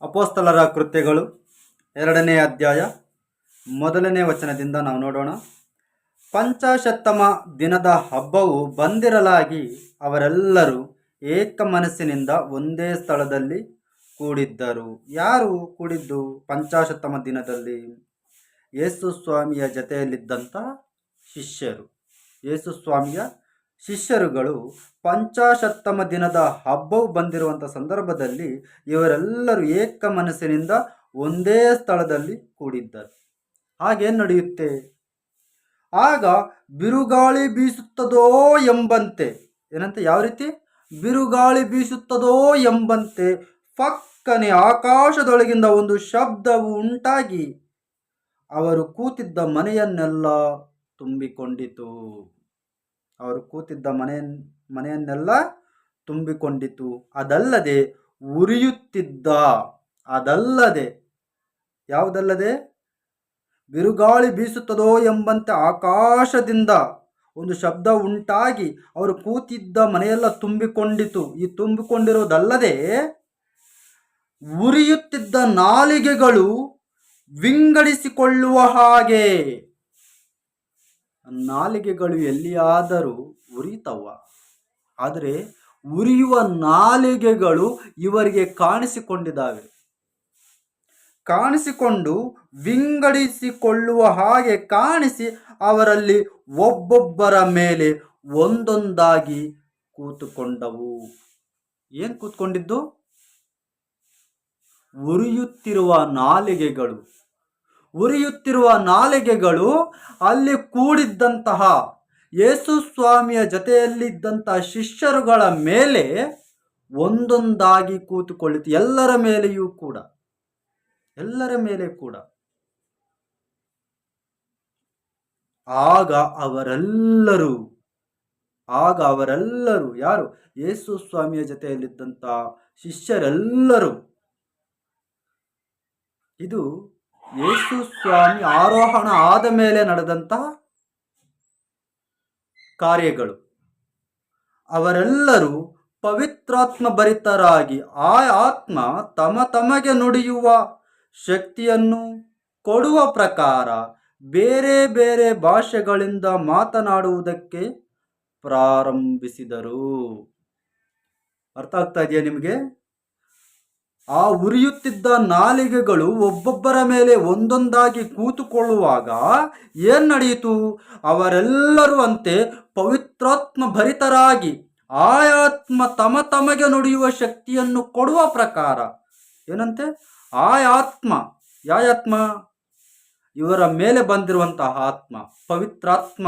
ಅಪೊಸ್ತಲರ ಕೃತ್ಯಗಳು 2ನೇ ಅಧ್ಯಾಯ 1ನೇ ವಚನದಿಂದ ನಾವು ನೋಡೋಣ. ಪಂಚಾಶತ್ತಮ ದಿನದ ಹಬ್ಬವು ಬಂದಿರಲಾಗಿ ಅವರೆಲ್ಲರೂ ಏಕ ಮನಸ್ಸಿನಿಂದ ಒಂದೇ ಸ್ಥಳದಲ್ಲಿ ಕೂಡಿದ್ದರು. ಯಾರು ಕೂಡಿದ್ದು ಪಂಚಾಶತ್ತಮ ದಿನದಲ್ಲಿ? ಯೇಸು ಸ್ವಾಮಿಯ ಜೊತೆಯಲ್ಲಿದ್ದಂಥ ಶಿಷ್ಯರು. ಯೇಸು ಸ್ವಾಮಿಯ ಶಿಷ್ಯರುಗಳು ಪಂಚಾಶತ್ತಮ ದಿನದ ಹಬ್ಬವು ಬಂದಿರುವಂಥ ಸಂದರ್ಭದಲ್ಲಿ ಇವರೆಲ್ಲರೂ ಏಕ ಮನಸ್ಸಿನಿಂದ ಒಂದೇ ಸ್ಥಳದಲ್ಲಿ ಕೂಡಿದ್ದರು. ಹಾಗೇನು ನಡೆಯುತ್ತೆ? ಆಗ ಬಿರುಗಾಳಿ ಬೀಸುತ್ತದೋ ಎಂಬಂತೆ, ಏನಂತೆ? ಯಾವ ರೀತಿ? ಬಿರುಗಾಳಿ ಬೀಸುತ್ತದೋ ಎಂಬಂತೆ ಪಕ್ಕನೆ ಆಕಾಶದೊಳಗಿಂದ ಒಂದು ಶಬ್ದವು ಉಂಟಾಗಿ ಅವರು ಕೂತಿದ್ದ ಮನೆಯನ್ನೆಲ್ಲ ತುಂಬಿಕೊಂಡಿತು. ಅವರು ಕೂತಿದ್ದ ಮನೆಯನ್ನೆಲ್ಲ ತುಂಬಿಕೊಂಡಿತು. ಅದಲ್ಲದೆ ಉರಿಯುತ್ತಿದ್ದ, ಅದಲ್ಲದೆ ಯಾವುದಲ್ಲದೆ? ಬಿರುಗಾಳಿ ಬೀಸುತ್ತದೋ ಎಂಬಂತೆ ಆಕಾಶದಿಂದ ಒಂದು ಶಬ್ದ ಉಂಟಾಗಿ ಅವರು ಕೂತಿದ್ದ ಮನೆಯೆಲ್ಲ ತುಂಬಿಕೊಂಡಿತು. ಈ ತುಂಬಿಕೊಂಡಿರೋದಲ್ಲದೆ ಉರಿಯುತ್ತಿದ್ದ ನಾಲಿಗೆಗಳು ವಿಂಗಡಿಸಿಕೊಳ್ಳುವ ಹಾಗೆ. ನಾಲಿಗೆಗಳು ಎಲ್ಲಿಯಾದರೂ ಉರಿತವ, ಆದರೆ ಉರಿಯುವ ನಾಲಿಗೆಗಳು ಇವರಿಗೆ ಕಾಣಿಸಿಕೊಂಡಿದ್ದಾವೆ. ಕಾಣಿಸಿಕೊಂಡು ವಿಂಗಡಿಸಿಕೊಳ್ಳುವ ಹಾಗೆ ಕಾಣಿಸಿ ಅವರಲ್ಲಿ ಒಬ್ಬೊಬ್ಬರ ಮೇಲೆ ಒಂದೊಂದಾಗಿ ಕೂತುಕೊಂಡವು. ಏನು ಕೂತ್ಕೊಂಡಿದ್ದು? ಉರಿಯುತ್ತಿರುವ ನಾಲಿಗೆಗಳು. ಉರಿಯುತ್ತಿರುವ ನಾಲಿಗೆಗಳು ಅಲ್ಲಿ ಕೂಡಿದ್ದಂತಹ ಯೇಸು ಸ್ವಾಮಿಯ ಜೊತೆಯಲ್ಲಿದ್ದಂತಹ ಶಿಷ್ಯರುಗಳ ಮೇಲೆ ಒಂದೊಂದಾಗಿ ಕೂತುಕೊಳ್ಳಿತು. ಎಲ್ಲರ ಮೇಲೆಯೂ ಕೂಡ, ಎಲ್ಲರ ಮೇಲೆ ಕೂಡ. ಆಗ ಅವರೆಲ್ಲರೂ ಯಾರು? ಯೇಸು ಸ್ವಾಮಿಯ ಜೊತೆಯಲ್ಲಿದ್ದಂಥ ಶಿಷ್ಯರೆಲ್ಲರೂ. ಇದು ಯೇಸು ಸ್ವಾಮಿ ಆರೋಹಣ ಆದ ಮೇಲೆ ನಡೆದಂತಹ ಕಾರ್ಯಗಳು. ಅವರೆಲ್ಲರೂ ಪವಿತ್ರಾತ್ಮ ಭರಿತರಾಗಿ ಆ ಆತ್ಮ ತಮಗೆ ನುಡಿಯುವ ಶಕ್ತಿಯನ್ನು ಕೊಡುವ ಪ್ರಕಾರ ಬೇರೆ ಬೇರೆ ಭಾಷೆಗಳಿಂದ ಮಾತನಾಡುವುದಕ್ಕೆ ಪ್ರಾರಂಭಿಸಿದರು. ಅರ್ಥ ಆಗ್ತಾ ಇದೆಯಾ ನಿಮಗೆ? ಆ ಉರಿಯುತ್ತಿದ್ದ ನಾಲಿಗೆಗಳು ಒಬ್ಬೊಬ್ಬರ ಮೇಲೆ ಒಂದೊಂದಾಗಿ ಕೂತುಕೊಳ್ಳುವಾಗ ಏನು ನಡೆಯಿತು? ಅವರೆಲ್ಲರೂ ಅಂತೆ ಪವಿತ್ರಾತ್ಮ ಭರಿತರಾಗಿ ಆಯಾತ್ಮ ತಮಗೆ ನುಡಿಯುವ ಶಕ್ತಿಯನ್ನು ಕೊಡುವ ಪ್ರಕಾರ. ಏನಂತೆ? ಆಯಾತ್ಮ. ಯಾಯಾತ್ಮ? ಇವರ ಮೇಲೆ ಬಂದಿರುವಂತಹ ಆತ್ಮ, ಪವಿತ್ರಾತ್ಮ.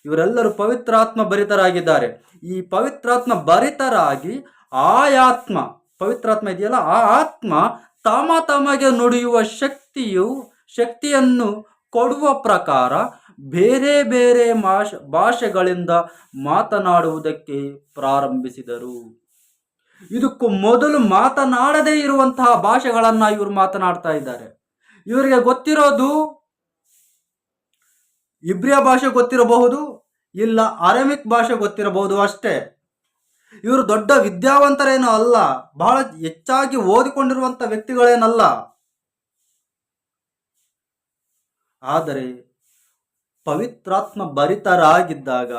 ಇವರೆಲ್ಲರೂ ಪವಿತ್ರಾತ್ಮ ಭರಿತರಾಗಿದ್ದಾರೆ. ಈ ಪವಿತ್ರಾತ್ಮ ಭರಿತರಾಗಿ ಆಯಾತ್ಮ, ಪವಿತ್ರಾತ್ಮ ಇದೆಯಲ್ಲ, ಆ ಆತ್ಮ ತಮಗೆ ನುಡಿಯುವ ಶಕ್ತಿಯನ್ನು ಕೊಡುವ ಪ್ರಕಾರ ಬೇರೆ ಬೇರೆ ಭಾಷೆಗಳಿಂದ ಮಾತನಾಡುವುದಕ್ಕೆ ಪ್ರಾರಂಭಿಸಿದರು. ಇದಕ್ಕೂ ಮೊದಲು ಮಾತನಾಡದೇ ಇರುವಂತಹ ಭಾಷೆಗಳನ್ನ ಇವರು ಮಾತನಾಡ್ತಾ ಇದ್ದಾರೆ. ಇವರಿಗೆ ಗೊತ್ತಿರೋದು ಇಬ್ರಿಯ ಭಾಷೆ ಗೊತ್ತಿರಬಹುದು, ಇಲ್ಲ ಅರಮಿಕ್ ಭಾಷೆ ಗೊತ್ತಿರಬಹುದು ಅಷ್ಟೇ. ಇವರು ದೊಡ್ಡ ವಿದ್ಯಾವಂತರೇನೂ ಅಲ್ಲ, ಬಹಳ ಹೆಚ್ಚಾಗಿ ಓದಿಕೊಂಡಿರುವಂಥ ವ್ಯಕ್ತಿಗಳೇನಲ್ಲ. ಆದರೆ ಪವಿತ್ರಾತ್ಮ ಭರಿತರಾಗಿದ್ದಾಗ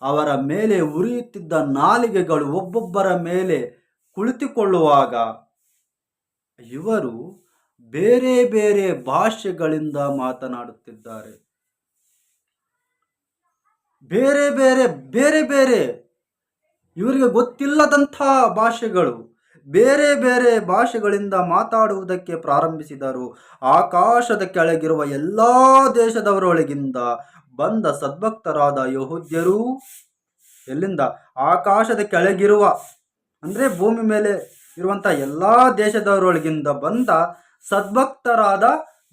ಅವರ ಮೇಲೆ ಉರಿಯುತ್ತಿದ್ದ ನಾಲಿಗೆಗಳು ಒಬ್ಬೊಬ್ಬರ ಮೇಲೆ ಕುಳಿತುಕೊಳ್ಳುವಾಗ ಇವರು ಬೇರೆ ಬೇರೆ ಭಾಷೆಗಳಿಂದ ಮಾತನಾಡುತ್ತಿದ್ದಾರೆ. ಬೇರೆ ಬೇರೆ ಇವರಿಗೆ ಗೊತ್ತಿಲ್ಲದಂಥ ಭಾಷೆಗಳು, ಬೇರೆ ಬೇರೆ ಭಾಷೆಗಳಿಂದ ಮಾತಾಡುವುದಕ್ಕೆ ಪ್ರಾರಂಭಿಸಿದರು. ಆಕಾಶದ ಕೆಳಗಿರುವ ಎಲ್ಲ ದೇಶದವರೊಳಗಿಂದ ಬಂದ ಸದ್ಭಕ್ತರಾದ ಯಹೂದ್ಯರು. ಎಲ್ಲಿಂದ? ಆಕಾಶದ ಕೆಳಗಿರುವ ಅಂದರೆ ಭೂಮಿ ಮೇಲೆ ಇರುವಂಥ ಎಲ್ಲ ದೇಶದವರೊಳಗಿಂದ ಬಂದ ಸದ್ಭಕ್ತರಾದ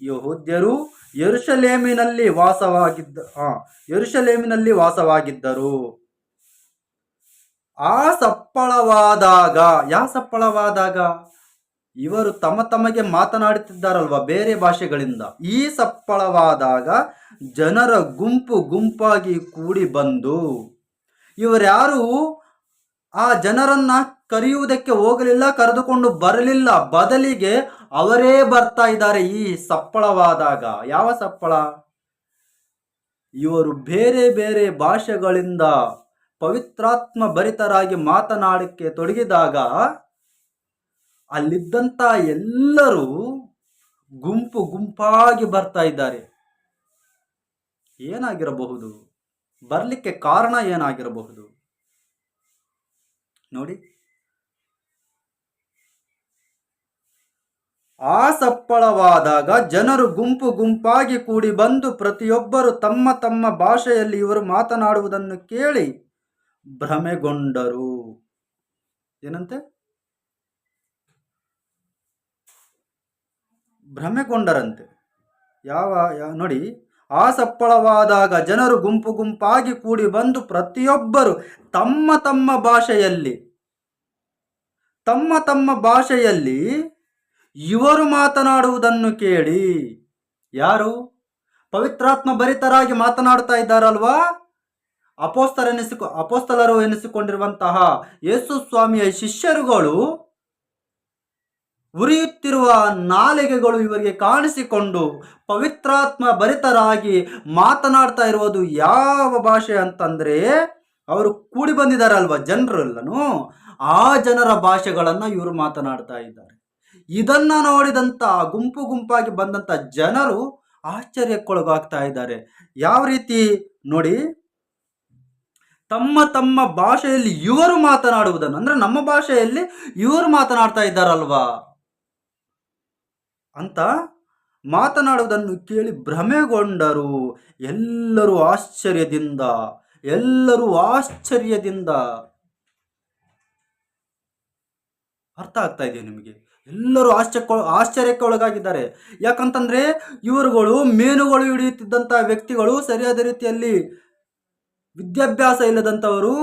ಯಹೂದ್ಯರು ಯೆರೂಸಲೇಮಿನಲ್ಲಿ ವಾಸವಾಗಿದ್ದರು. ಆ ಸಪ್ಪಳವಾದಾಗ, ಇವರು ತಮಗೆ ಮಾತನಾಡುತ್ತಿದ್ದಾರಲ್ವ ಬೇರೆ ಭಾಷೆಗಳಿಂದ, ಈ ಸಪ್ಪಳವಾದಾಗ ಜನರ ಗುಂಪಾಗಿ ಕೂಡಿ ಬಂದು ಇವರ್ಯಾರು ಆ ಜನರನ್ನ ಕರೆಯುವುದಕ್ಕೆ ಹೋಗಲಿಲ್ಲ, ಕರೆದುಕೊಂಡು ಬರಲಿಲ್ಲ. ಬದಲಿಗೆ ಅವರೇ ಬರ್ತಾ ಇದ್ದಾರೆ ಈ ಸಪ್ಪಳವಾದಾಗ. ಯಾವ ಸಪ್ಪಳ? ಇವರು ಬೇರೆ ಬೇರೆ ಭಾಷೆಗಳಿಂದ ಪವಿತ್ರಾತ್ಮ ಭರಿತರಾಗಿ ಮಾತನಾಡಕ್ಕೆ ತೊಡಗಿದಾಗ ಅಲ್ಲಿದ್ದಂತ ಎಲ್ಲರೂ ಗುಂಪು ಗುಂಪಾಗಿ ಬರ್ತಾ ಇದ್ದಾರೆ. ಏನಾಗಿರಬಹುದು? ಬರ್ಲಿಕ್ಕೆ ಕಾರಣ ಏನಾಗಿರಬಹುದು ನೋಡಿ. ಆ ಸಪ್ಪಳವಾದಾಗ ಜನರು ಗುಂಪು ಗುಂಪಾಗಿ ಕೂಡಿ ಬಂದು ಪ್ರತಿಯೊಬ್ಬರು ತಮ್ಮ ತಮ್ಮ ಭಾಷೆಯಲ್ಲಿ ಇವರು ಮಾತನಾಡುವುದನ್ನು ಕೇಳಿ ಭ್ರಮೆಗೊಂಡರು. ಏನಂತೆ? ಭ್ರಮೆಗೊಂಡರಂತೆ. ನೋಡಿ, ಆ ಸಪ್ಪಳವಾದಾಗ ಜನರು ಗುಂಪು ಗುಂಪಾಗಿ ಕೂಡಿ ಬಂದು ಪ್ರತಿಯೊಬ್ಬರು ತಮ್ಮ ತಮ್ಮ ಭಾಷೆಯಲ್ಲಿ ಇವರು ಮಾತನಾಡುವುದನ್ನು ಕೇಳಿ. ಯಾರು? ಪವಿತ್ರಾತ್ಮ ಭರಿತರಾಗಿ ಮಾತನಾಡ್ತಾ ಇದ್ದಾರಲ್ವಾ, ಅಪೋಸ್ತಲರು ಎನಿಸಿಕೊಂಡಿರುವಂತಹ ಯೇಸು ಸ್ವಾಮಿಯ ಶಿಷ್ಯರುಗಳು ಉರಿಯುತ್ತಿರುವ ನಾಲಿಗೆಗಳು ಇವರಿಗೆ ಕಾಣಿಸಿಕೊಂಡು ಪವಿತ್ರಾತ್ಮ ಭರಿತರಾಗಿ ಮಾತನಾಡ್ತಾ ಇರುವುದು ಯಾವ ಭಾಷೆ ಅಂತಂದ್ರೆ, ಅವರು ಕೂಡಿ ಬಂದಿದ್ದಾರಲ್ವ ಜನರೆಲ್ಲನು, ಆ ಜನರ ಭಾಷೆಗಳನ್ನ ಇವರು ಮಾತನಾಡ್ತಾ ಇದ್ದಾರೆ. ಇದನ್ನ ನೋಡಿದಂತ ಗುಂಪು ಗುಂಪಾಗಿ ಬಂದಂತ ಜನರು ಆಶ್ಚರ್ಯಕ್ಕೊಳಗಾಗ್ತಾ ಇದ್ದಾರೆ. ಯಾವ ರೀತಿ ನೋಡಿ, ತಮ್ಮ ತಮ್ಮ ಭಾಷೆಯಲ್ಲಿ ಇವರು ಮಾತನಾಡುವುದನ್ನು, ಅಂದ್ರೆ ನಮ್ಮ ಭಾಷೆಯಲ್ಲಿ ಇವರು ಮಾತನಾಡ್ತಾ ಇದ್ದಾರಲ್ವಾ ಅಂತ ಮಾತನಾಡುವುದನ್ನು ಕೇಳಿ ಭ್ರಮೆಗೊಂಡರು. ಎಲ್ಲರೂ ಆಶ್ಚರ್ಯದಿಂದ ಅರ್ಥ ಆಗ್ತಾ ಇದೆಯಾ ನಿಮಗೆ? ಎಲ್ಲರೂ ಆಶ್ಚರ್ಯಕ್ಕೆ ಒಳಗಾಗಿದ್ದಾರೆ. ಯಾಕಂತಂದ್ರೆ ಇವರುಗಳು ಮೀನುಗಳು ಹಿಡಿಯುತ್ತಿದ್ದಂಥ ವ್ಯಕ್ತಿಗಳು, ಸರಿಯಾದ ರೀತಿಯಲ್ಲಿ ವಿದ್ಯಾಭ್ಯಾಸ ಇಲ್ಲದಂಥವರು,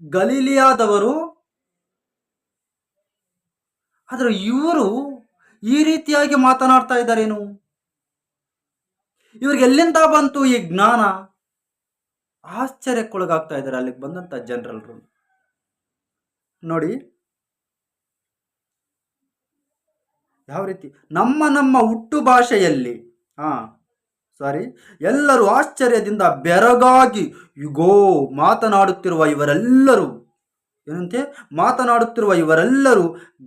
ಗಲೀಲಿಯಾದವರು. ಆದ್ರೆ ಇವರು ಈ ರೀತಿಯಾಗಿ ಮಾತನಾಡ್ತಾ ಇದ್ದಾರೇನು? ಇವ್ರಿಗೆ ಎಲ್ಲಿಂದ ಬಂತು ಈ ಜ್ಞಾನ? ಆಶ್ಚರ್ಯಕ್ಕೊಳಗಾಗ್ತಾ ಇದ್ದಾರೆ ಅಲ್ಲಿಗೆ ಬಂದಂತ ಜನರಲ್ರು. ನೋಡಿ ಯಾವ ರೀತಿ ನಮ್ಮ ಹುಟ್ಟು ಭಾಷೆಯಲ್ಲಿ ಎಲ್ಲರೂ ಆಶ್ಚರ್ಯದಿಂದ ಬೆರಗಾಗಿ ಯುಗೋ ಮಾತನಾಡುತ್ತಿರುವ ಇವರೆಲ್ಲರೂ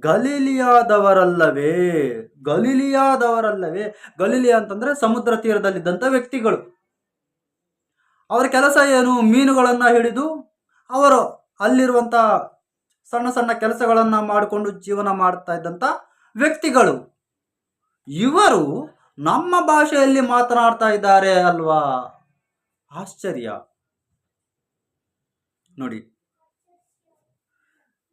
ಗಲೀಲಿಯಾದವರಲ್ಲವೇ? ಗಲೀಲಿಯಾ ಅಂತಂದ್ರೆ ಸಮುದ್ರ ತೀರದಲ್ಲಿದ್ದಂಥ ವ್ಯಕ್ತಿಗಳು. ಅವರ ಕೆಲಸ ಏನು? ಮೀನುಗಳನ್ನ ಹಿಡಿದು ಅವರು ಅಲ್ಲಿರುವಂತ ಸಣ್ಣ ಸಣ್ಣ ಕೆಲಸಗಳನ್ನ ಮಾಡಿಕೊಂಡು ಜೀವನ ಮಾಡ್ತಾ ಇದ್ದಂತ ವ್ಯಕ್ತಿಗಳು. ಇವರು ನಮ್ಮ ಭಾಷೆಯಲ್ಲಿ ಮಾತನಾಡ್ತಾ ಇದ್ದಾರೆ ಅಲ್ವಾ? ಆಶ್ಚರ್ಯ ನೋಡಿ.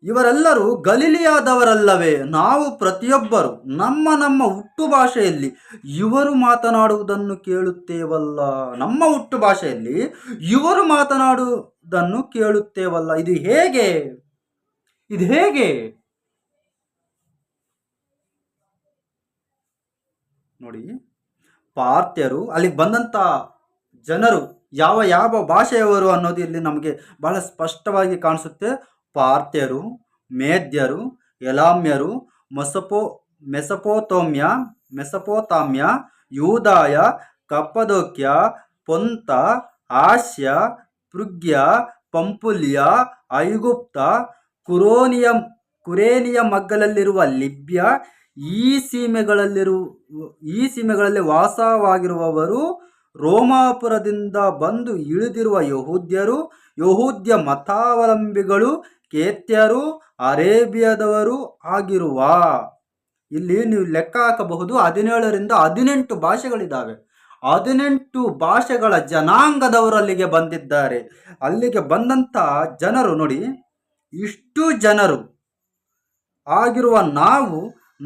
ಇವರೆಲ್ಲರೂ ಗಲೀಲಿಯಾದವರಲ್ಲವೇ? ನಾವು ಪ್ರತಿಯೊಬ್ಬರು ನಮ್ಮ ಹುಟ್ಟು ಭಾಷೆಯಲ್ಲಿ ಇವರು ಮಾತನಾಡುವುದನ್ನು ಕೇಳುತ್ತೇವಲ್ಲ. ನಮ್ಮ ಹುಟ್ಟು ಭಾಷೆಯಲ್ಲಿ ಇವರು ಮಾತನಾಡುವುದನ್ನು ಕೇಳುತ್ತೇವಲ್ಲ. ಇದು ಹೇಗೆ ನೋಡಿ. ಪಾರ್ಥ್ಯರು, ಅಲ್ಲಿಗೆ ಬಂದಂತ ಜನರು ಯಾವ ಭಾಷೆಯವರು ಅನ್ನೋದು ಇಲ್ಲಿ ನಮಗೆ ಬಹಳ ಸ್ಪಷ್ಟವಾಗಿ ಕಾಣಿಸುತ್ತೆ. ಪಾರ್ಥ್ಯರು, ಮೇದ್ಯರು, ಎಲಾಮ್ಯರು, ಮೆಸಪೋತಾಮ್ಯ, ಯೂದಾಯ, ಕಪ್ಪದೋಕ್ಯ, ಪೊಂತ, ಆಸ್ಯ, ಪೃಗ್ಯ, ಪಂಪುಲ್ಯ, ಐಗುಪ್ತ, ಕುರೇನಿಯ ಮಗ್ಗಲಲ್ಲಿರುವ ಲಿಬ್ಯ, ಈ ಸೀಮೆಗಳಲ್ಲಿ ವಾಸವಾಗಿರುವವರು, ರೋಮಾಪುರದಿಂದ ಬಂದು ಇಳಿದಿರುವ ಯಹೂದ್ಯರು, ಯಹೂದ್ಯ ಮತಾವಲಂಬಿಗಳು, ಕೇತ್ಯರು, ಅರೇಬಿಯಾದವರು ಆಗಿರುವ. ಇಲ್ಲಿ ನೀವು ಲೆಕ್ಕ ಹಾಕಬಹುದು, 17ರಿಂದ 18 ಭಾಷೆಗಳಿದ್ದಾವೆ. 18 ಭಾಷೆಗಳ ಜನಾಂಗದವರಲ್ಲಿಗೆ ಬಂದಿದ್ದಾರೆ. ಅಲ್ಲಿಗೆ ಬಂದಂತ ಜನರು ನೋಡಿ, ಇಷ್ಟು ಜನರು ಆಗಿರುವ ನಾವು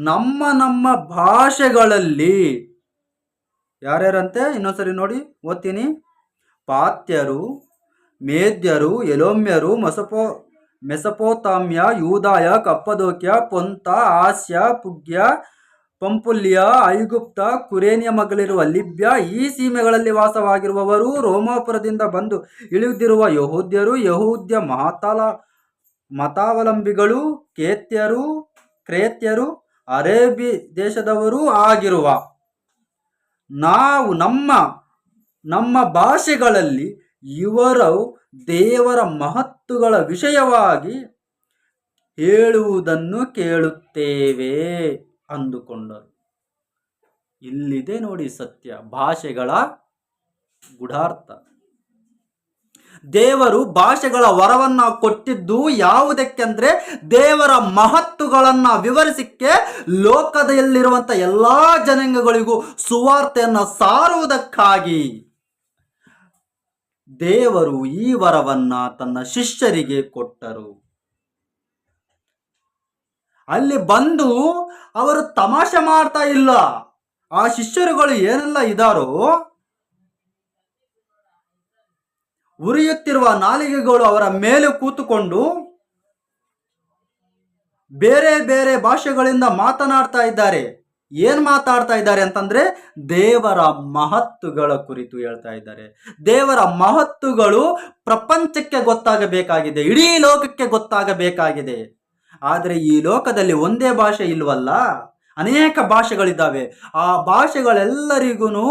ನಮ್ಮ ಭಾಷೆಗಳಲ್ಲಿ ಯಾರ್ಯಾರಂತೆ ಇನ್ನೊಂದ್ಸರಿ ನೋಡಿ ಓದ್ತೀನಿ. ಪಾರ್ಥ್ಯರು, ಮೇದ್ಯರು, ಎಲೋಮ್ಯರು, ಮೆಸಪೋತಾಮ್ಯ, ಯೂದಾಯ, ಕಪ್ಪದೋಕ್ಯ, ಪೊಂತ, ಆಸ್ಯ, ಪುಗ್ಯ, ಪಂಪುಲ್ಯ, ಐಗುಪ್ತ, ಕುರೇನಿಯ ಮಗ್ಗಲಿರುವ ಲಿಬ್ಯ, ಈ ಸೀಮೆಗಳಲ್ಲಿ ವಾಸವಾಗಿರುವವರು, ರೋಮಾಪುರದಿಂದ ಬಂದು ಇಳಿದಿರುವ ಯಹೂದ್ಯರು, ಯಹೂದ್ಯ ಮತಾವಲಂಬಿಗಳು, ಕ್ರೇತ್ಯರು, ಅರೇಬಿ ದೇಶದವರೂ ಆಗಿರುವ ನಾವು ನಮ್ಮ ನಮ್ಮ ಭಾಷೆಗಳಲ್ಲಿ ಇವರು ದೇವರ ಮಹತ್ತುಗಳ ವಿಷಯವಾಗಿ ಹೇಳುವುದನ್ನು ಕೇಳುತ್ತೇವೆ ಅಂದುಕೊಂಡರು. ಇಲ್ಲಿದೆ ನೋಡಿ ಸತ್ಯ, ಭಾಷೆಗಳ ಗೂಢಾರ್ಥ. ದೇವರು ಭಾಷೆಗಳ ವರವನ್ನ ಕೊಟ್ಟಿದ್ದು ಯಾವುದಕ್ಕೆಂದ್ರೆ ದೇವರ ಮಹತ್ತುಗಳನ್ನ ವಿವರಿಸಿಕ್ಕೆ, ಲೋಕದಲ್ಲಿರುವಂತ ಎಲ್ಲಾ ಜನಾಂಗಗಳಿಗೂ ಸುವಾರ್ತೆಯನ್ನ ಸಾರುವುದಕ್ಕಾಗಿ. ದೇವರು ಈ ವರವನ್ನ ತನ್ನ ಶಿಷ್ಯರಿಗೆ ಕೊಟ್ಟರು. ಅಲ್ಲಿ ಬಂದು ಅವರು ತಮಾಷೆ ಮಾಡ್ತಾ ಇಲ್ಲ. ಆ ಶಿಷ್ಯರುಗಳು ಏನೆಲ್ಲ ಇದ್ದಾರೋ, ಉರಿಯುತ್ತಿರುವ ನಾಲಿಗೆಗಳು ಅವರ ಮೇಲೆ ಕೂತುಕೊಂಡು ಬೇರೆ ಬೇರೆ ಭಾಷೆಗಳಿಂದ ಮಾತನಾಡ್ತಾ ಇದ್ದಾರೆ. ಏನ್ ಮಾತಾಡ್ತಾ ಇದ್ದಾರೆ ಅಂತಂದ್ರೆ ದೇವರ ಮಹತ್ತುಗಳ ಕುರಿತು ಹೇಳ್ತಾ ಇದ್ದಾರೆ. ದೇವರ ಮಹತ್ತುಗಳು ಪ್ರಪಂಚಕ್ಕೆ ಗೊತ್ತಾಗಬೇಕಾಗಿದೆ, ಇಡೀ ಲೋಕಕ್ಕೆ ಗೊತ್ತಾಗಬೇಕಾಗಿದೆ. ಆದರೆ ಈ ಲೋಕದಲ್ಲಿ ಒಂದೇ ಭಾಷೆ ಇಲ್ವಲ್ಲ, ಅನೇಕ ಭಾಷೆಗಳಿದ್ದಾವೆ. ಆ ಭಾಷೆಗಳೆಲ್ಲರಿಗೂ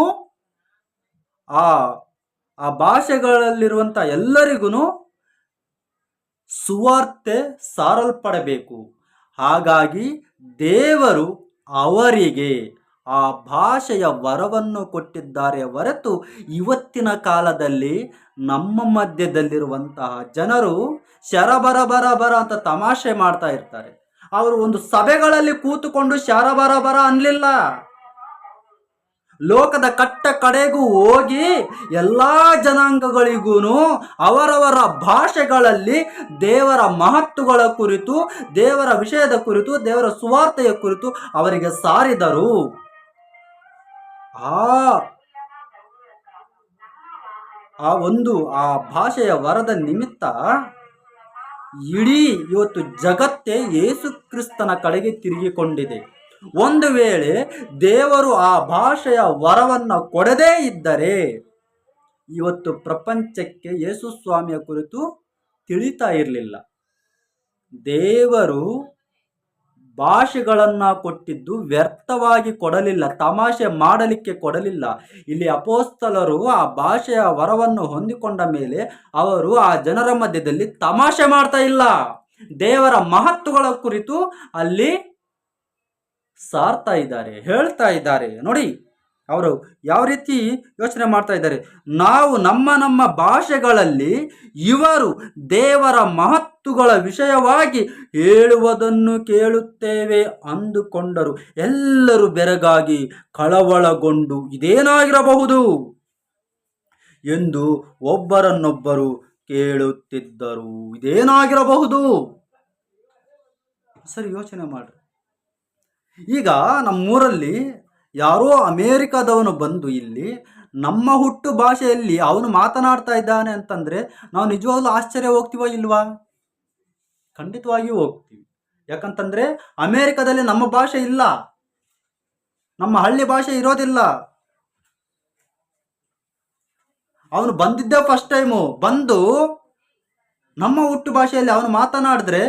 ಆ ಭಾಷೆಗಳಲ್ಲಿರುವಂತ ಎಲ್ಲರಿಗೂ ಸುವಾರ್ತೆ ಸಾರಲ್ಪಡಬೇಕು. ಹಾಗಾಗಿ ದೇವರು ಅವರಿಗೆ ಆ ಭಾಷೆಯ ವರವನ್ನು ಕೊಟ್ಟಿದ್ದಾರೆ ಹೊರತು ಇವತ್ತಿನ ಕಾಲದಲ್ಲಿ ನಮ್ಮ ಮಧ್ಯದಲ್ಲಿರುವಂತಹ ಜನರು ಶರಬರ ಅಂತ ತಮಾಷೆ ಮಾಡ್ತಾ ಇರ್ತಾರೆ. ಅವರು ಒಂದು ಸಭೆಗಳಲ್ಲಿ ಕೂತುಕೊಂಡು ಶರಬರ ಅನ್ಲಿಲ್ಲ. ಲೋಕದ ಕಟ್ಟ ಕಡೆಗೂ ಹೋಗಿ ಎಲ್ಲಾ ಜನಾಂಗಗಳಿಗೂ ಅವರವರ ಭಾಷೆಗಳಲ್ಲಿ ದೇವರ ಮಹತ್ತುಗಳ ಕುರಿತು, ದೇವರ ವಿಷಯದ ಕುರಿತು, ದೇವರ ಸುವಾರ್ತೆಯ ಕುರಿತು ಅವರಿಗೆ ಸಾರಿದರು. ಆ ಭಾಷೆಯ ವರದ ನಿಮಿತ್ತ ಇಡೀ ಇವತ್ತು ಜಗತ್ತೇ ಯೇಸು ಕ್ರಿಸ್ತನ ಕಡೆಗೆ ತಿರುಗಿಕೊಂಡಿದೆ. ಒಂದು ವೇಳೆ ದೇವರು ಆ ಭಾಷೆಯ ವರವನ್ನು ಕೊಡದೇ ಇದ್ದರೆ ಇವತ್ತು ಪ್ರಪಂಚಕ್ಕೆ ಯೇಸು ಸ್ವಾಮಿಯ ಕುರಿತು ತಿಳಿತಾ ಇರಲಿಲ್ಲ. ದೇವರು ಭಾಷೆಗಳನ್ನ ಕೊಟ್ಟಿದ್ದು ವ್ಯರ್ಥವಾಗಿ ಕೊಡಲಿಲ್ಲ, ತಮಾಷೆ ಮಾಡಲಿಕ್ಕೆ ಕೊಡಲಿಲ್ಲ. ಇಲ್ಲಿ ಅಪೋಸ್ತಲರು ಆ ಭಾಷೆಯ ವರವನ್ನು ಹೊಂದಿಕೊಂಡ ಮೇಲೆ ಅವರು ಆ ಜನರ ಮಧ್ಯದಲ್ಲಿ ತಮಾಷೆ ಮಾಡ್ತಾ ಇಲ್ಲ, ದೇವರ ಮಹತ್ವಗಳ ಕುರಿತು ಅಲ್ಲಿ ಸಾರ್ತಾ ಇದ್ದಾರೆ, ಹೇಳ್ತಾ ಇದ್ದಾರೆ. ನೋಡಿ ಅವರು ಯಾವ ರೀತಿ ಯೋಚನೆ ಮಾಡ್ತಾ ಇದ್ದಾರೆ. ನಾವು ನಮ್ಮ ಭಾಷೆಗಳಲ್ಲಿ ಇವರು ದೇವರ ಮಹತ್ತುಗಳ ವಿಷಯವಾಗಿ ಹೇಳುವುದನ್ನು ಕೇಳುತ್ತೇವೆ ಅಂದುಕೊಂಡರು. ಎಲ್ಲರೂ ಬೆರಗಾಗಿ ಕಳವಳಗೊಂಡು ಇದೇನಾಗಿರಬಹುದು ಎಂದು ಒಬ್ಬರನ್ನೊಬ್ಬರು ಕೇಳುತ್ತಿದ್ದರು. ಇದೇನಾಗಿರಬಹುದು? ಸರಿ ಯೋಚನೆ ಮಾಡ್ರಿ. ಈಗ ನಮ್ಮೂರಲ್ಲಿ ಯಾರೋ ಅಮೇರಿಕಾದವನು ಬಂದು ಇಲ್ಲಿ ನಮ್ಮ ಹುಟ್ಟು ಭಾಷೆಯಲ್ಲಿ ಅವನು ಮಾತನಾಡ್ತಾ ಇದ್ದಾನೆ ಅಂತಂದ್ರೆ ನಾವು ನಿಜವಾಗ್ಲೂ ಆಶ್ಚರ್ಯ ಹೋಗ್ತೀವ ಇಲ್ವಾ? ಖಂಡಿತವಾಗಿಯೂ ಹೋಗ್ತೀವಿ. ಯಾಕಂತಂದ್ರೆ ಅಮೇರಿಕಾದಲ್ಲಿ ನಮ್ಮ ಭಾಷೆ ಇಲ್ಲ, ನಮ್ಮ ಹಳ್ಳಿ ಭಾಷೆ ಇರೋದಿಲ್ಲ. ಅವನು ಬಂದಿದ್ದೇ ಫಸ್ಟ್ ಟೈಮು, ಬಂದು ನಮ್ಮ ಹುಟ್ಟು ಭಾಷೆಯಲ್ಲಿ ಅವನು ಮಾತನಾಡಿದ್ರೆ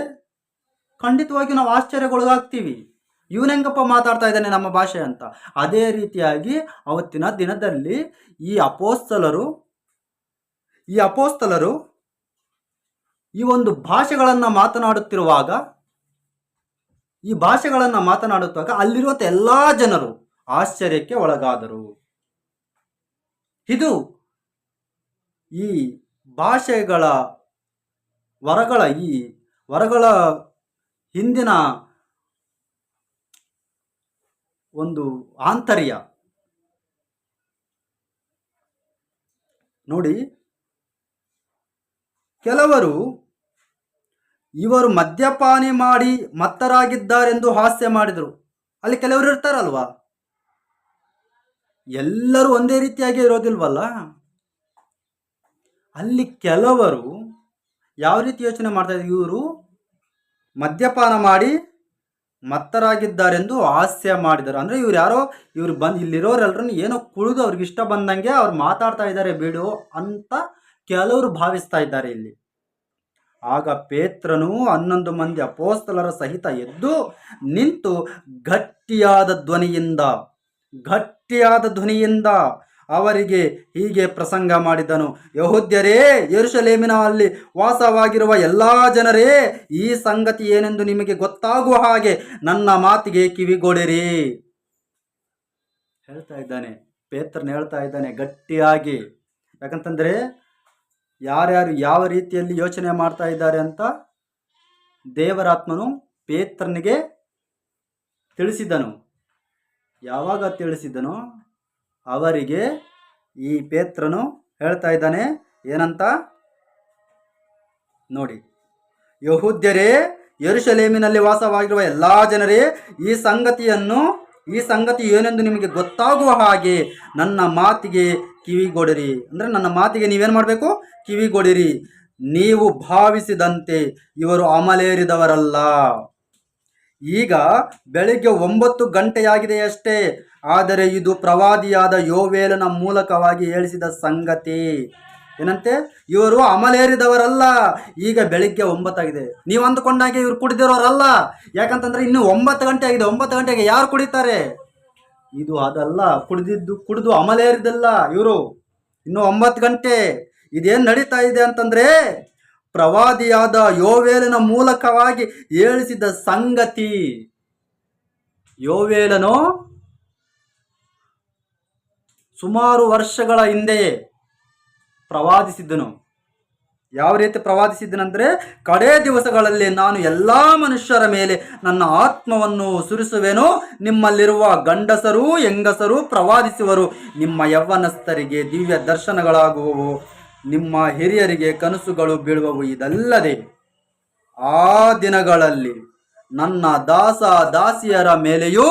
ಖಂಡಿತವಾಗಿ ನಾವು ಆಶ್ಚರ್ಯಗೊಳಗಾಗ್ತೀವಿ. ಇವನೆಂಗಪ್ಪ ಮಾತಾಡ್ತಾ ಇದ್ದಾನೆ ನಮ್ಮ ಭಾಷೆ ಅಂತ. ಅದೇ ರೀತಿಯಾಗಿ ಅವತ್ತಿನ ದಿನದಲ್ಲಿ ಈ ಅಪೋಸ್ತಲರು ಈ ಒಂದು ಭಾಷೆಗಳನ್ನು ಮಾತನಾಡುತ್ತಿರುವಾಗ ಅಲ್ಲಿರುವಂಥ ಎಲ್ಲಾ ಜನರು ಆಶ್ಚರ್ಯಕ್ಕೆ ಒಳಗಾದರು. ಇದು ಈ ಭಾಷೆಗಳ ವರಗಳ ಹಿಂದಿನ ಒಂದು ಆಂತರ್ಯ ನೋಡಿ. ಕೆಲವರು ಇವರು ಮದ್ಯಪಾನಿ ಮಾಡಿ ಮತ್ತರಾಗಿದ್ದಾರೆಂದು ಹಾಸ್ಯ ಮಾಡಿದರು. ಅಲ್ಲಿ ಕೆಲವರು ಇರ್ತಾರಲ್ವಾ, ಎಲ್ಲರೂ ಒಂದೇ ರೀತಿಯಾಗಿ ಇರೋದಿಲ್ವಲ್ಲ. ಅಲ್ಲಿ ಕೆಲವರು ಯಾವ ರೀತಿ ಯೋಚನೆ ಮಾಡ್ತಾ ಇದ್ರು, ಇವರು ಮದ್ಯಪಾನ ಮಾಡಿ ಮತ್ತರಾಗಿದ್ದಾರೆಂದು ಹಾಸ್ಯ ಮಾಡಿದರು. ಅಂದ್ರೆ ಇವ್ರು ಬಂದು ಇಲ್ಲಿರೋರೆಲ್ಲರನ್ನು ಏನೋ ಕುಳಿದು ಅವ್ರಿಗೆ ಇಷ್ಟ ಬಂದಂಗೆ ಅವ್ರು ಮಾತಾಡ್ತಾ ಇದ್ದಾರೆ ಬಿಡು ಅಂತ ಕೆಲವರು ಭಾವಿಸ್ತಾ ಇದ್ದಾರೆ ಇಲ್ಲಿ. ಆಗ ಪೇತ್ರನು 11 ಮಂದಿ ಅಪೋಸ್ತಲರ ಸಹಿತ ಎದ್ದು ನಿಂತು ಗಟ್ಟಿಯಾದ ಧ್ವನಿಯಿಂದ ಅವರಿಗೆ ಹೀಗೆ ಪ್ರಸಂಗ ಮಾಡಿದನು. ಯೆಹೂದ್ಯರೇ, ಯೆರೂಸಲೇಮಿನಲ್ಲಿ ವಾಸವಾಗಿರುವ ಎಲ್ಲಾ ಜನರೇ, ಈ ಸಂಗತಿ ಏನೆಂದು ನಿಮಗೆ ಗೊತ್ತಾಗುವ ಹಾಗೆ ನನ್ನ ಮಾತಿಗೆ ಕಿವಿಗೊಡಿರಿ. ಹೇಳ್ತಾ ಇದ್ದಾನೆ, ಪೇತ್ರನ ಹೇಳ್ತಾ ಇದ್ದಾನೆ ಗಟ್ಟಿಯಾಗಿ. ಯಾಕಂತಂದ್ರೆ ಯಾರ್ಯಾರು ಯಾವ ರೀತಿಯಲ್ಲಿ ಯೋಚನೆ ಮಾಡ್ತಾ ಇದ್ದಾರೆ ಅಂತ ದೇವರಾತ್ಮನು ಪೇತ್ರನಿಗೆ ತಿಳಿಸಿದನು. ಯಾವಾಗ ತಿಳಿಸಿದನು? ಅವರಿಗೆ ಈ ಪೇತ್ರನು ಹೇಳ್ತಾ ಇದ್ದಾನೆ ಏನಂತ ನೋಡಿ. ಯೆಹೂದ್ಯರೇ, ಯೆರೂಸಲೇಮಿನಲ್ಲಿ ವಾಸವಾಗಿರುವ ಎಲ್ಲಾ ಜನರೇ, ಈ ಸಂಗತಿ ಏನೆಂದು ನಿಮಗೆ ಗೊತ್ತಾಗುವ ಹಾಗೆ ನನ್ನ ಮಾತಿಗೆ ಕಿವಿಗೊಡಿರಿ. ಅಂದ್ರೆ ನನ್ನ ಮಾತಿಗೆ ನೀವೇನು ಮಾಡಬೇಕು? ಕಿವಿಗೊಡಿರಿ. ನೀವು ಭಾವಿಸಿದಂತೆ ಇವರು ಅಮಲೇರಿದವರಲ್ಲ. ಈಗ ಬೆಳಿಗ್ಗೆ 9 ಗಂಟೆಯಾಗಿದೆಯಷ್ಟೇ. ಆದರೆ ಇದು ಪ್ರವಾದಿಯಾದ ಯೋವೇಲನ ಮೂಲಕವಾಗಿ ಹೇಳಿಸಿದ ಸಂಗತಿ. ಏನಂತೆ? ಇವರು ಅಮಲೇರಿದವರಲ್ಲ. ಈಗ ಬೆಳಿಗ್ಗೆ 9 ಆಗಿದೆ. ನೀವು ಅಂದುಕೊಂಡಾಗೆ ಇವರು ಕುಡಿದಿರೋರಲ್ಲ. ಯಾಕಂತಂದ್ರೆ ಇನ್ನು 9 ಗಂಟೆ ಆಗಿದೆ. 9 ಗಂಟೆಗೆ ಯಾರು ಕುಡಿತಾರೆ? ಇದು ಅದಲ್ಲ. ಕುಡಿದು ಅಮಲೇರಿದಲ್ಲ ಇವರು. ಇನ್ನು 9 ಗಂಟೆ. ಇದೇನು ನಡೀತಾ ಇದೆ ಅಂತಂದ್ರೆ ಪ್ರವಾದಿಯಾದ ಯೋವೇಲನ ಮೂಲಕವಾಗಿ ಹೇಳಿಸಿದ ಸಂಗತಿ. ಯೋವೇಲನು ಸುಮಾರು ವರ್ಷಗಳ ಹಿಂದೆಯೇ ಪ್ರವಾದಿಸಿದ್ದನು. ಯಾವ ರೀತಿ ಪ್ರವಾದಿಸಿದ್ದನಂದ್ರೆ, ಕಡೇ ದಿವಸಗಳಲ್ಲಿ ನಾನು ಎಲ್ಲಾ ಮನುಷ್ಯರ ಮೇಲೆ ನನ್ನ ಆತ್ಮವನ್ನು ಸುರಿಸುವೆನು. ನಿಮ್ಮಲ್ಲಿರುವ ಗಂಡಸರು ಹೆಂಗಸರು ಪ್ರವಾದಿಸುವರು. ನಿಮ್ಮ ಯೌವನಸ್ಥರಿಗೆ ದಿವ್ಯ ದರ್ಶನಗಳಾಗುವವು. ನಿಮ್ಮ ಹಿರಿಯರಿಗೆ ಕನಸುಗಳು ಬೀಳುವವು. ಇದಲ್ಲದೆ ಆ ದಿನಗಳಲ್ಲಿ ನನ್ನ ದಾಸಿಯರ ಮೇಲೆಯೂ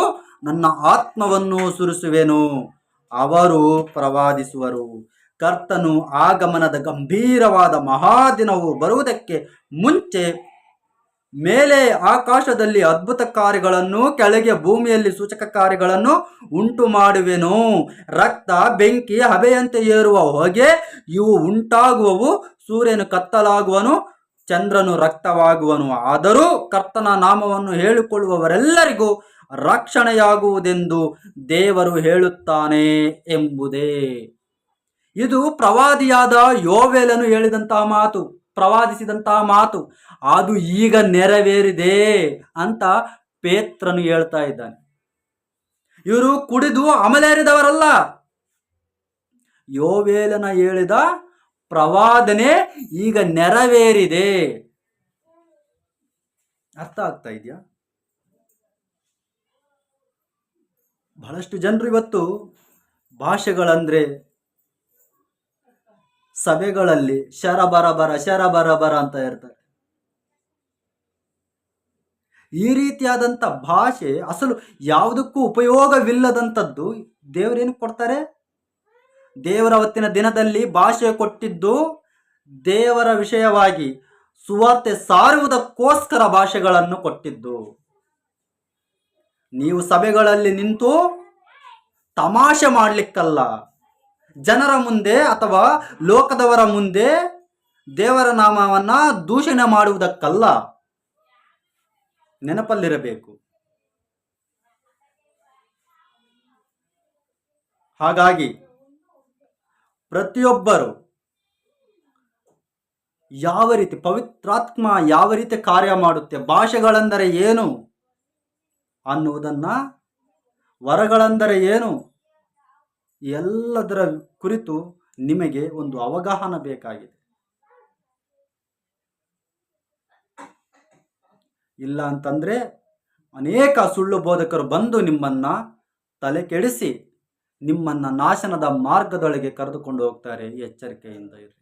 ನನ್ನ ಆತ್ಮವನ್ನು ಸುರಿಸುವೆನು. ಅವರು ಪ್ರವಾದಿಸುವರು. ಕರ್ತನು ಆಗಮನದ ಗಂಭೀರವಾದ ಮಹಾದಿನವು ಬರುವುದಕ್ಕೆ ಮುಂಚೆ ಮೇಲೆ ಆಕಾಶದಲ್ಲಿ ಅದ್ಭುತ ಕಾರ್ಯಗಳನ್ನು, ಕೆಳಗೆ ಭೂಮಿಯಲ್ಲಿ ಸೂಚಕ ಕಾರ್ಯಗಳನ್ನು ಉಂಟು ಮಾಡುವೆನು. ರಕ್ತ, ಬೆಂಕಿ, ಹಬೆಯಂತೆ ಏರುವ ಹೊಗೆ ಇವು ಉಂಟಾಗುವವು. ಸೂರ್ಯನು ಕತ್ತಲಾಗುವನು, ಚಂದ್ರನು ರಕ್ತವಾಗುವನು. ಆದರೂ ಕರ್ತನ ನಾಮವನ್ನು ಹೇಳಿಕೊಳ್ಳುವವರೆಲ್ಲರಿಗೂ ರಕ್ಷಣೆಯಾಗುವುದೆಂದು ದೇವರು ಹೇಳುತ್ತಾನೆ ಎಂಬುದೇ. ಇದು ಪ್ರವಾದಿಯಾದ ಯೋವೇಲನು ಹೇಳಿದಂತಹ ಮಾತು, ಪ್ರವಾದಿಸಿದಂತಹ ಮಾತು. ಅದು ಈಗ ನೆರವೇರಿದೆ ಅಂತ ಪೇತ್ರನು ಹೇಳ್ತಾ ಇದ್ದಾನೆ. ಇವರು ಕುಡಿದು ಅಮಲೇರಿದವರಲ್ಲ. ಯೋವೇಲನ ಹೇಳಿದ ಪ್ರವಾದನೆ ಈಗ ನೆರವೇರಿದೆ. ಅರ್ಥ ಆಗ್ತಾ ಇದೆಯಾ? ಬಹಳಷ್ಟು ಜನರು ಇವತ್ತು ಭಾಷೆಗಳಂದ್ರೆ ಸಭೆಗಳಲ್ಲಿ ಶರಬರಬರ ಅಂತ ಇರ್ತಾರೆ. ಈ ರೀತಿಯಾದಂಥ ಭಾಷೆ ಅಸಲು ಯಾವುದಕ್ಕೂ ಉಪಯೋಗವಿಲ್ಲದಂಥದ್ದು ದೇವರೇನು ಕೊಡ್ತಾರೆ? ದೇವರ ಹೊತ್ತಿನ ದಿನದಲ್ಲಿ ಭಾಷೆ ಕೊಟ್ಟಿದ್ದು ದೇವರ ವಿಷಯವಾಗಿ ಸುವಾರ್ತೆ ಸಾರುವುದಕ್ಕೋಸ್ಕರ ಭಾಷೆಗಳನ್ನು ಕೊಟ್ಟಿದ್ದು. ನೀವು ಸಭೆಗಳಲ್ಲಿ ನಿಂತು ತಮಾಷೆ ಮಾಡಲಿಕ್ಕಲ್ಲ, ಜನರ ಮುಂದೆ ಅಥವಾ ಲೋಕದವರ ಮುಂದೆ ದೇವರ ನಾಮವನ್ನ ದೂಷಣೆ ಮಾಡುವುದಕ್ಕಲ್ಲ. ನೆನಪಲ್ಲಿರಬೇಕು. ಹಾಗಾಗಿ ಪ್ರತಿಯೊಬ್ಬರು ಯಾವ ರೀತಿ ಪವಿತ್ರಾತ್ಮ ಯಾವ ರೀತಿ ಕಾರ್ಯ ಮಾಡುತ್ತೆ, ಭಾಷೆಗಳೆಂದರೆ ಏನು ಅನ್ನುವುದನ್ನ, ವರಗಳೆಂದರೆ ಏನು, ಎಲ್ಲದರ ಕುರಿತು ನಿಮಗೆ ಒಂದು ಅವಗಾಹನ ಬೇಕಾಗಿದೆ. ಇಲ್ಲ ಅಂತಂದ್ರೆ ಅನೇಕ ಸುಳ್ಳು ಬೋಧಕರು ಬಂದು ನಿಮ್ಮನ್ನ ತಲೆ ಕೆಡಿಸಿ ನಿಮ್ಮನ್ನ ನಾಶನದ ಮಾರ್ಗದೊಳಗೆ ಕರೆದುಕೊಂಡು ಹೋಗ್ತಾರೆ. ಎಚ್ಚರಿಕೆಯಿಂದ ಇರಿ.